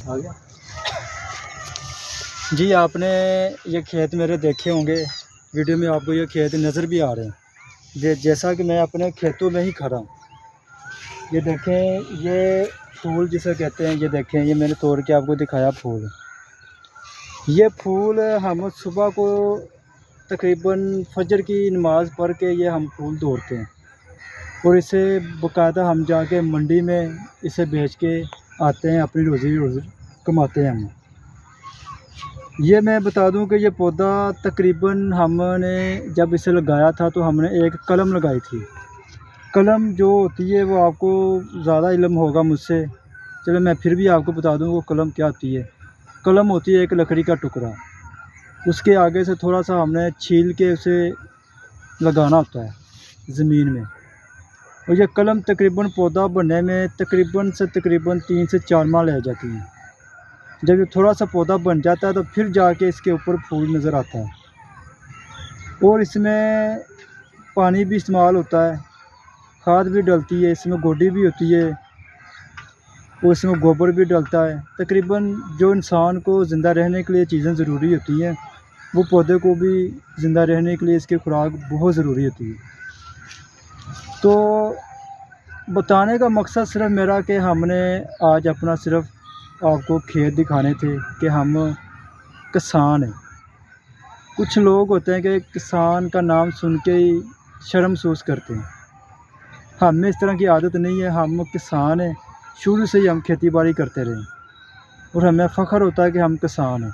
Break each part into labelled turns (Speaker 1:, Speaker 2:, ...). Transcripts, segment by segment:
Speaker 1: आ गया जी। आपने ये खेत मेरे देखे होंगे, वीडियो में आपको ये खेत नज़र भी आ रहे हैं। जैसा कि मैं अपने खेतों में ही खड़ा हूँ। ये देखें, ये फूल जिसे कहते हैं, ये देखें, ये मैंने तोड़ के आपको दिखाया फूल। ये फूल हम सुबह को तकरीबन फजर की नमाज़ पढ़ के ये हम फूल तोड़ते हैं और इसे बाकायदा हम जाके मंडी में इसे बेच के आते हैं, अपनी रोज़ी कमाते हैं हम। ये मैं बता दूं कि ये पौधा तकरीबन हमने जब इसे लगाया था तो हमने एक कलम लगाई थी। कलम जो होती है वो आपको ज़्यादा इल्म होगा मुझसे, चलो मैं फिर भी आपको बता दूं वो कलम क्या होती है। कलम होती है एक लकड़ी का टुकड़ा, उसके आगे से थोड़ा सा हमने छील के उसे लगाना होता है ज़मीन में। और ये कलम तकरीबन पौधा बनने में तकरीबन 3 से 4 माह लग जाती है। जब ये थोड़ा सा पौधा बन जाता है तो फिर जाके इसके ऊपर फूल नज़र आता है। और इसमें पानी भी इस्तेमाल होता है, खाद भी डलती है, इसमें गोडी भी होती है और इसमें गोबर भी डलता है। तकरीबन जो इंसान को ज़िंदा रहने के लिए चीज़ें ज़रूरी होती हैं, वो पौधे को भी ज़िंदा रहने के लिए इसकी खुराक बहुत ज़रूरी होती है। तो बताने का मकसद सिर्फ मेरा कि हमने आज अपना सिर्फ आपको खेत दिखाने थे कि हम किसान हैं। कुछ लोग होते हैं कि किसान का नाम सुन के ही शर्म महसूस करते हैं। हमें इस तरह की आदत नहीं है, हम किसान हैं, शुरू से ही हम खेती बाड़ी करते रहे और हमें फ़ख्र होता है कि हम किसान हैं।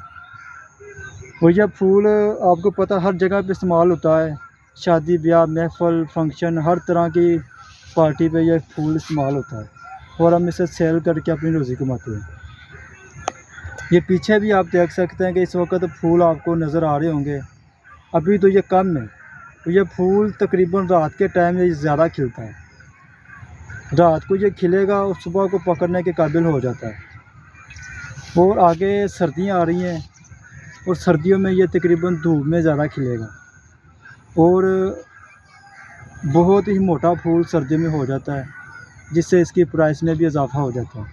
Speaker 1: और यह फूल आपको पता हर जगह पे इस्तेमाल होता है, शादी ब्याह महफ़िल फंक्शन हर तरह की पार्टी पे यह फूल इस्तेमाल होता है और हम इसे सेल करके अपनी रोज़ी कमाते हैं। ये पीछे भी आप देख सकते हैं कि इस वक्त फूल आपको नज़र आ रहे होंगे। अभी तो ये कम है, तो ये फूल तकरीबन रात के टाइम ये ज़्यादा खिलता है। रात को ये खिलेगा और सुबह को पकड़ने के काबिल हो जाता है। और आगे सर्दियां आ रही हैं और सर्दियों में ये तकरीबन धूप में ज़्यादा खिलेगा और बहुत ही मोटा फूल सर्दियों में हो जाता है, जिससे इसकी प्राइस में भी इजाफ़ा हो जाता है।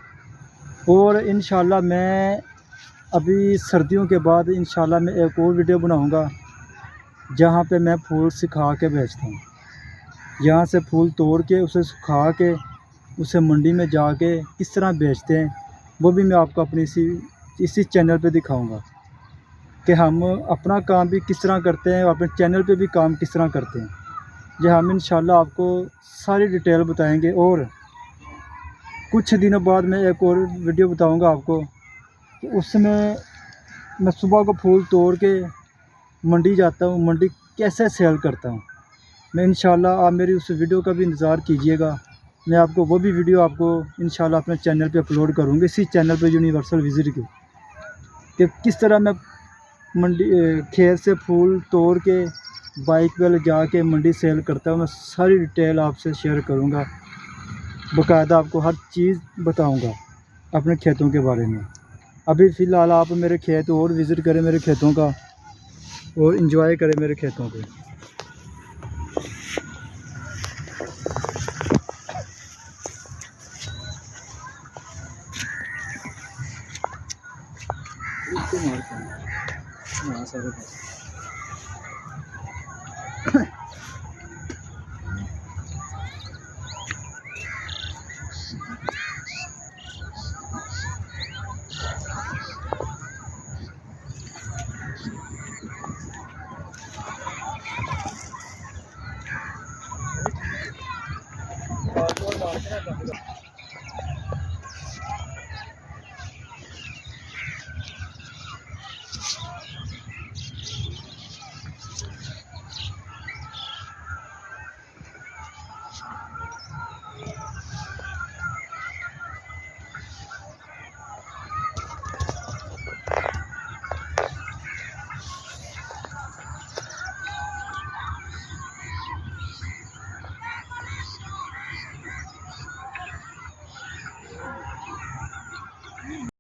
Speaker 1: और इंशाल्लाह मैं अभी सर्दियों के बाद इंशाल्लाह मैं एक और वीडियो बनाऊंगा जहां पे मैं फूल सुखा के बेचता हूं। यहाँ से फूल तोड़ के उसे सुखा के उसे मंडी में जाके किस तरह बेचते हैं, वो भी मैं आपको अपनी इसी चैनल पे दिखाऊंगा कि हम अपना काम भी किस तरह करते हैं और अपने चैनल पे भी काम किस तरह करते हैं। ये हम इंशाल्लाह आपको सारी डिटेल बताएंगे। और कुछ दिनों बाद मैं एक और वीडियो बताऊंगा आपको कि उसमें मैं सुबह को फूल तोड़ के मंडी जाता हूँ, मंडी कैसे सेल करता हूँ। मैं इंशाल्लाह आप मेरी उस वीडियो का भी इंतज़ार कीजिएगा। मैं आपको वो भी वीडियो आपको इंशाल्लाह अपने चैनल पे अपलोड करूँगी, इसी चैनल पे यूनिवर्सल विज़िट की, कि किस तरह मैं मंडी खेत से फूल तोड़ के बाइक पर जाके मंडी सेल करता हूँ। मैं सारी डिटेल आपसे शेयर करूँगा, बाकायदा आपको हर चीज़ बताऊँगा अपने खेतों के बारे में। अभी फ़िलहाल आप मेरे खेत और विज़िट करें मेरे खेतों का और एंजॉय करें मेरे खेतों को।